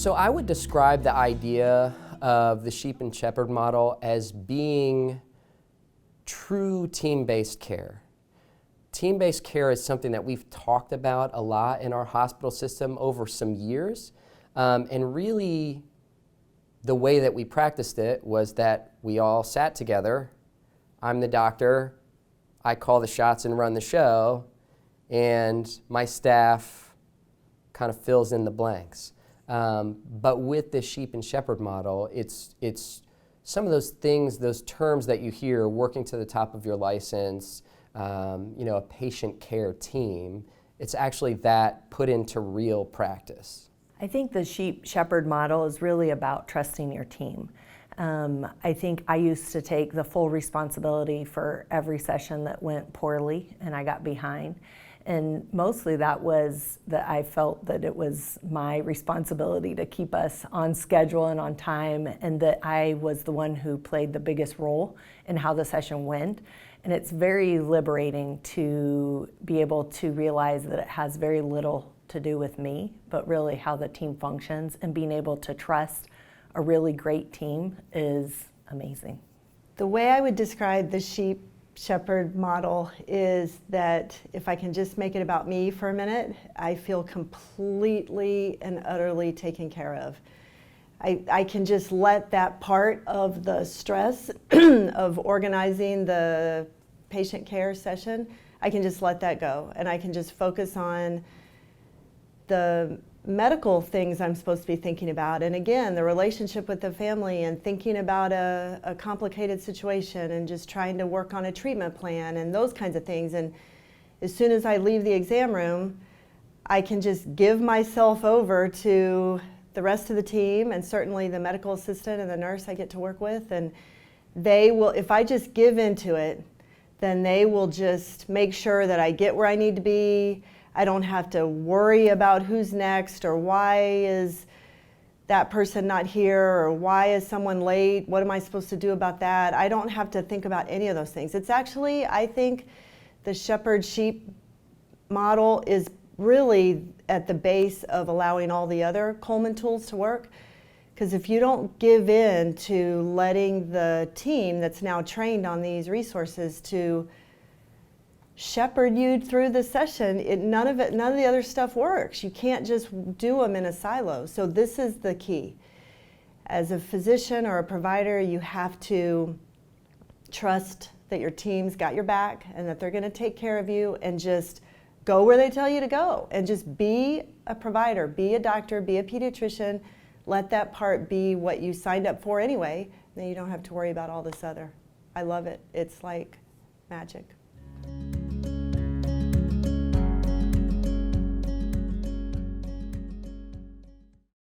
So I would describe the idea of the sheep and shepherd model as being true team-based care. Team-based care is something that we've talked about a lot in our hospital system over some years. And really, the way that we practiced it was that we all sat together. I'm the doctor, I call the shots and run the show, and my staff kind of fills in the blanks. But with the sheep and shepherd model, it's some of those things, those terms that you hear, working to the top of your license, a patient care team, it's actually that put into real practice. I think the sheep-shepherd model is really about trusting your team. I think I used to take the full responsibility for every session that went poorly and I got behind. And mostly that was that I felt that it was my responsibility to keep us on schedule and on time, and that I was the one who played the biggest role in how the session went. And it's very liberating to be able to realize that it has very little to do with me, but really how the team functions, and being able to trust a really great team is amazing. The way I would describe the sheep-shepherd model is that if I can just make it about me for a minute, I feel completely and utterly taken care of. I can just let that part of the stress of organizing the patient care session, I can just let that go, and I can just focus on the medical things I'm supposed to be thinking about, and again, the relationship with the family, and thinking about a complicated situation, and just trying to work on a treatment plan and those kinds of things. And as soon as I leave the exam room, I can just give myself over to the rest of the team, and certainly the medical assistant and the nurse I get to work with, and they will, if I just give into it, then they will just make sure that I get where I need to be. I don't have to worry about who's next, or why is that person not here, or why is someone late, what am I supposed to do about that? I don't have to think about any of those things. It's actually, I think, the shepherd-sheep model is really at the base of allowing all the other Coleman tools to work. Because if you don't give in to letting the team that's now trained on these resources to shepherd you through the session, none of the other stuff works. You can't just do them in a silo. So this is the key. As a physician or a provider, you have to trust that your team's got your back and that they're going to take care of you, and just go where they tell you to go, and just be a provider, be a doctor, be a pediatrician. Let that part be what you signed up for anyway. Then you don't have to worry about all this other. I love it. It's like magic.